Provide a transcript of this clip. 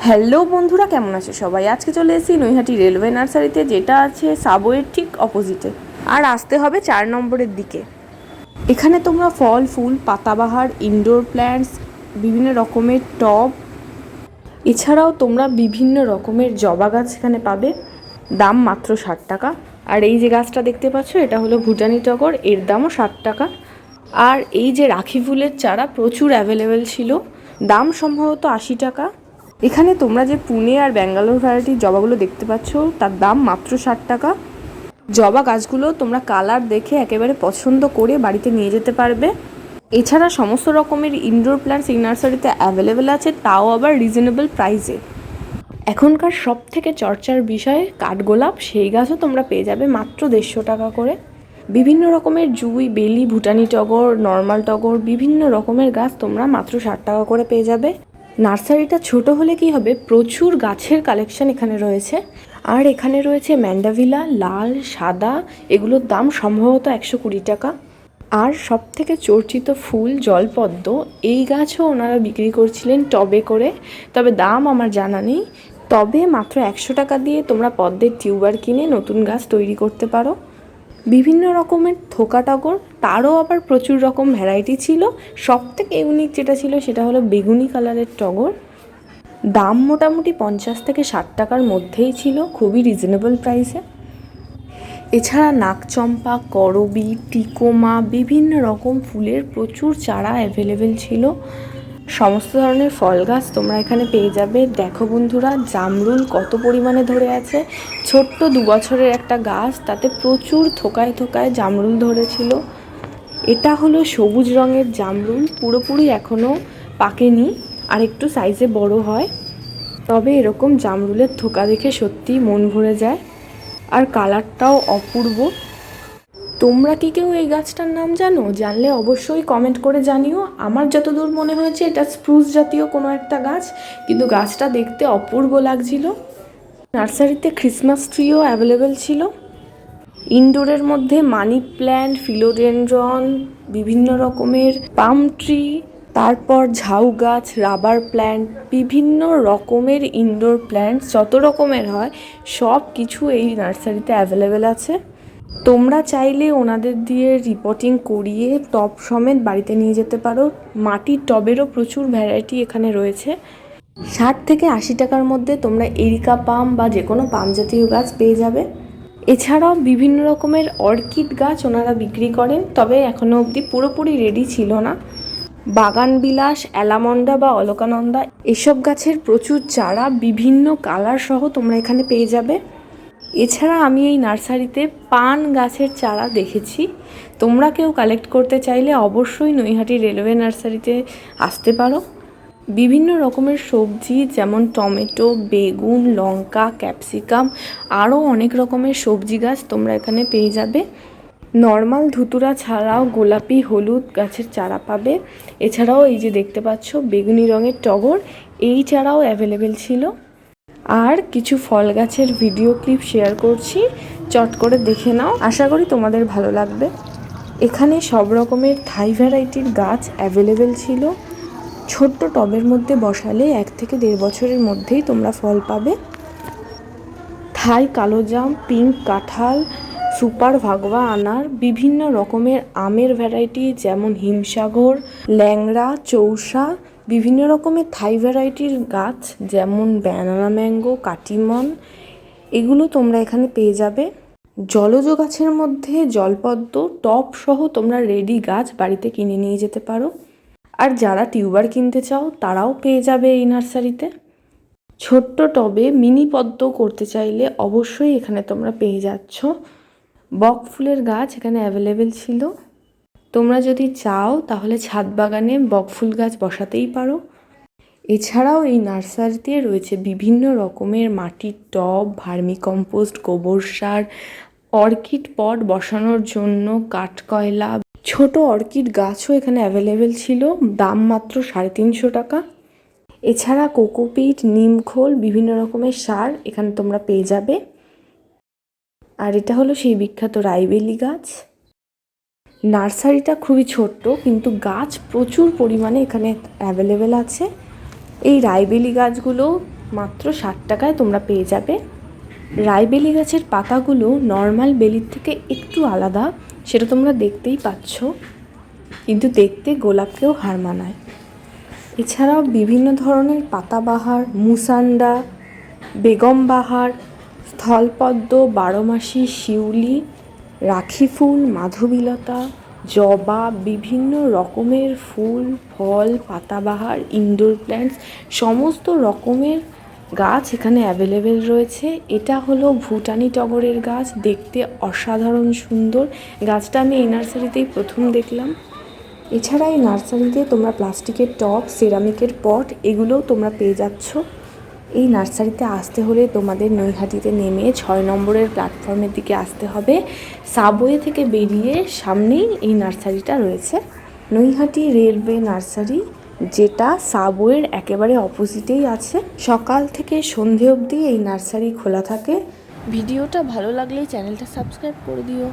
Hello বন্ধুরা, কেমন আছে সবাই? আজকে চলে এসেছি নৈহাটি রেলওয়ে নার্সারিতে, যেটা আছে সাবওয়ের ঠিক অপোজিটে, আর আসতে হবে 4 নম্বরের দিকে। এখানে তোমরা ফল, ফুল, পাতাবাহার, ইনডোর প্ল্যান্টস, বিভিন্ন রকমের টব, এছাড়াও তোমরা বিভিন্ন রকমের জবা গাছ এখানে পাবে। দাম মাত্র 60 টাকা। আর এই যে গাছটা দেখতে পাচ্ছ, এটা হলো ভুটানি টগর, এর দামও 60 টাকা। আর এই যে রাখি ফুলের চারা প্রচুর অ্যাভেলেবেল ছিল, দাম সম্ভবত 80 টাকা। এখানে তোমরা যে পুনে আর ব্যাঙ্গালোর ভ্যারাইটির জবাগুলো দেখতে পাচ্ছ, তার দাম মাত্র 60 টাকা। জবা গাছগুলো তোমরা কালার দেখে একেবারে পছন্দ করে বাড়িতে নিয়ে যেতে পারবে। এছাড়া সমস্ত রকমের ইনডোর প্ল্যান্টস এই নার্সারিতে অ্যাভেলেবেল আছে, তাও আবার রিজনেবল প্রাইসে। এখনকার সব থেকে চর্চার বিষয় কাঠগোলাপ, সেই গাছও তোমরা পেয়ে যাবে মাত্র 150 টাকা করে। বিভিন্ন রকমের জুঁই, বেলি, ভুটানি টগর, নর্মাল টগর, বিভিন্ন রকমের গাছ তোমরা মাত্র 60 টাকা করে পেয়ে যাবে। নার্সারিটা ছোট হলে কি হবে, প্রচুর গাছের কালেকশন এখানে রয়েছে। আর এখানে রয়েছে ম্যান্ডাভিলা, লাল, সাদা, এগুলোর দাম সম্ভবত 120 টাকা। আর সব থেকে চর্চিত ফুল জলপদ্ম, এই গাছও ওনারা বিক্রি করছিলেন টবে করে, তবে দাম আমার জানা নেই। তবে মাত্র 100 টাকা দিয়ে তোমরা পদ্মের টিউবার কিনে নতুন গাছ তৈরি করতে পারো। বিভিন্ন রকমের থোকা টগর, তারও আবার প্রচুর রকম ভ্যারাইটি ছিল। সব থেকে ইউনিক যেটা ছিল সেটা হলো বেগুনি কালারের টগর। দাম মোটামুটি 50 থেকে 60 টাকার মধ্যেই ছিল, খুবই রিজনেবল প্রাইসে। এছাড়া নাকচম্পা, করবি, টিকোমা, বিভিন্ন রকম ফুলের প্রচুর চারা অ্যাভেলেবেল ছিল। সমস্ত ধরনের ফল গাছ তোমরা এখানে পেয়ে যাবে। দেখো বন্ধুরা, জামরুল কত পরিমাণে ধরে আছে। ছোট্ট 2 বছরের একটা গাছ, তাতে প্রচুর থোকায় থোকায় জামরুল ধরেছিল। এটা হলো সবুজ রঙের জামরুল, পুরোপুরি এখনও পাকেনি, আর একটু সাইজে বড় হয়। তবে এরকম জামরুলের থোকা দেখে সত্যিই মন ভরে যায়, আর কালারটাও অপূর্ব। তোমরা কি কেউ এই গাছটার নাম জানো? জানলে অবশ্যই কমেন্ট করে জানিও। আমার যতদূর মনে হয়েছে এটা স্প্রুস জাতীয় কোনো একটা গাছ, কিন্তু গাছটা দেখতে অপূর্ব লাগছিল। নার্সারিতে ক্রিসমাস ট্রিও অ্যাভেলেবেল ছিল। ইনডোরের মধ্যে মানি প্ল্যান্ট, ফিলোডেনড্রন, বিভিন্ন রকমের পাম ট্রি, তারপর ঝাউ গাছ, রাবার প্ল্যান্ট, বিভিন্ন রকমের ইনডোর প্ল্যান্ট যত রকমের হয় সব কিছু এই নার্সারিতে অ্যাভেলেবেল আছে। তোমরা চাইলে ওনাদের দিয়ে রিপোর্টিং করিয়ে টব সমেত বাড়িতে নিয়ে যেতে পারো। মাটির টবেরও প্রচুর ভ্যারাইটি এখানে রয়েছে। 60 থেকে 80 টাকার মধ্যে তোমরা এরিকা পাম বা যে কোনো পাম জাতীয় গাছ পেয়ে যাবে। এছাড়াও বিভিন্ন রকমের অর্কিড গাছ ওনারা বিক্রি করেন, তবে এখনও অবধি পুরোপুরি রেডি ছিল না। বাগান বিলাস, অ্যালামন্ডা বা অলকানন্দা, এসব গাছের প্রচুর চারা বিভিন্ন কালার সহ তোমরা এখানে পেয়ে যাবে। এছাড়া আমি এই নার্সারিতে পান গাছের চারা দেখেছি। তোমরা কেউ কালেক্ট করতে চাইলে অবশ্যই নৈহাটি রেলওয়ে নার্সারিতে আসতে পারো। বিভিন্ন রকমের সবজি যেমন টমেটো, বেগুন, লঙ্কা, ক্যাপসিকাম, আরও অনেক রকমের সবজি গাছ তোমরা এখানে পেয়ে যাবে। নর্মাল ধুতুরা ছাড়াও গোলাপি, হলুদ গাছের চারা পাবে। এছাড়াও এই যে দেখতে পাচ্ছ বেগুনি রঙের টগর, এই চারাও অ্যাভেলেবেল ছিল। আর কিছু ফল গাছের ভিডিও ক্লিপ শেয়ার করছি, চট করে দেখে নাও, আশা করি তোমাদের ভালো লাগবে। এখানে সব রকমের থাই ভ্যারাইটির গাছ অ্যাভেলেবেল ছিল। ছোট্ট টবের মধ্যে বসালে 1 থেকে 1.5 বছরের মধ্যেই তোমরা ফল পাবে। থাই কালোজাম, পিঙ্ক কাঁঠাল, সুপার ভাগোয়া আনার, বিভিন্ন রকমের আমের ভ্যারাইটি যেমন হিমসাগর, ল্যাংড়া, চৌসা, বিভিন্ন রকমের থাই ভ্যারাইটির গাছ যেমন ব্যানানা ম্যাঙ্গো, কাটিমন, এগুলো তোমরা এখানে পেয়ে যাবে। জলজ গাছের মধ্যে জলপদ্ম, টব সহ তোমরা রেডি গাছ বাড়িতে কিনে নিয়ে যেতে পারো। আর যারা টিউবার কিনতে চাও তারাও পেয়ে যাবে এই নার্সারিতে। ছোট্ট টবে মিনি পদ্ম করতে চাইলে অবশ্যই এখানে তোমরা পেয়ে যাচ্ছ। বক ফুলের গাছ এখানে অ্যাভেলেবেল ছিল। তোমরা যদি চাও তাহলে ছাদ বাগানে বক ফুল গাছ বসাতেই পারো। এছাড়াও এই নার্সারিতে রয়েছে বিভিন্ন রকমের মাটির টব, ভার্মিকম্পোস্ট, গোবর সার, অর্কিড পট বসানোর জন্য কাঠকয়লা, ছোট অর্কিড গাছও এখানে অ্যাভেলেবেল ছিল। দাম মাত্র 350 টাকা। এছাড়া কোকোপিট, নিমখোল, বিভিন্ন রকমের সার এখানে তোমরা পেয়ে যাবে। আর এটা হলো সেই বিখ্যাত রাইবেলি গাছ। নার্সারিটা খুবই ছোট্ট, কিন্তু গাছ প্রচুর পরিমাণে এখানে অ্যাভেলেবেল আছে। এই রাইবেলি গাছগুলো মাত্র 60 টাকায় তোমরা পেয়ে যাবে। রায়বেলি গাছের পাতাগুলো নর্মাল বেলির থেকে একটু আলাদা, সেটা তোমরা দেখতেই পাচ্ছ, কিন্তু দেখতে গোলাপকেও হার মানায়। এছাড়াও বিভিন্ন ধরনের পাতাবাহার, মুসান্ডা, বেগমবাহার, স্থলপদ্ম, বারোমাসি, শিউলি, রাখি ফুল, মাধবীলতা, জবা, বিভিন্ন রকমের ফুল, ফল, পাতাবাহার, ইনডোর প্ল্যান্টস, সমস্ত রকমের গাছ এখানে অ্যাভেলেবেল রয়েছে। এটা হলো ভুটানি টগরের গাছ, দেখতে অসাধারণ সুন্দর। গাছটা আমি এই নার্সারিতেই প্রথম দেখলাম। এছাড়া এই নার্সারিতে তোমরা প্লাস্টিকের টব, সিরামিকের পট, এগুলোও তোমরা পেয়ে যাচ্ছ। এই নার্সারিতে আসতে হলে তোমাদের নৈহাটিতে নেমে 6 নম্বরের প্ল্যাটফর্মের দিকে আসতে হবে। সাবওয়ে থেকে বেরিয়ে সামনেই এই নার্সারিটা রয়েছে, নৈহাটি রেলওয়ে নার্সারি, যেটা সাবওয়ের একেবারে অপোজিটেই আছে। সকাল থেকে সন্ধে অবধি এই নার্সারি খোলা থাকে। ভিডিওটা ভালো লাগলে চ্যানেলটা সাবস্ক্রাইব করে দিও।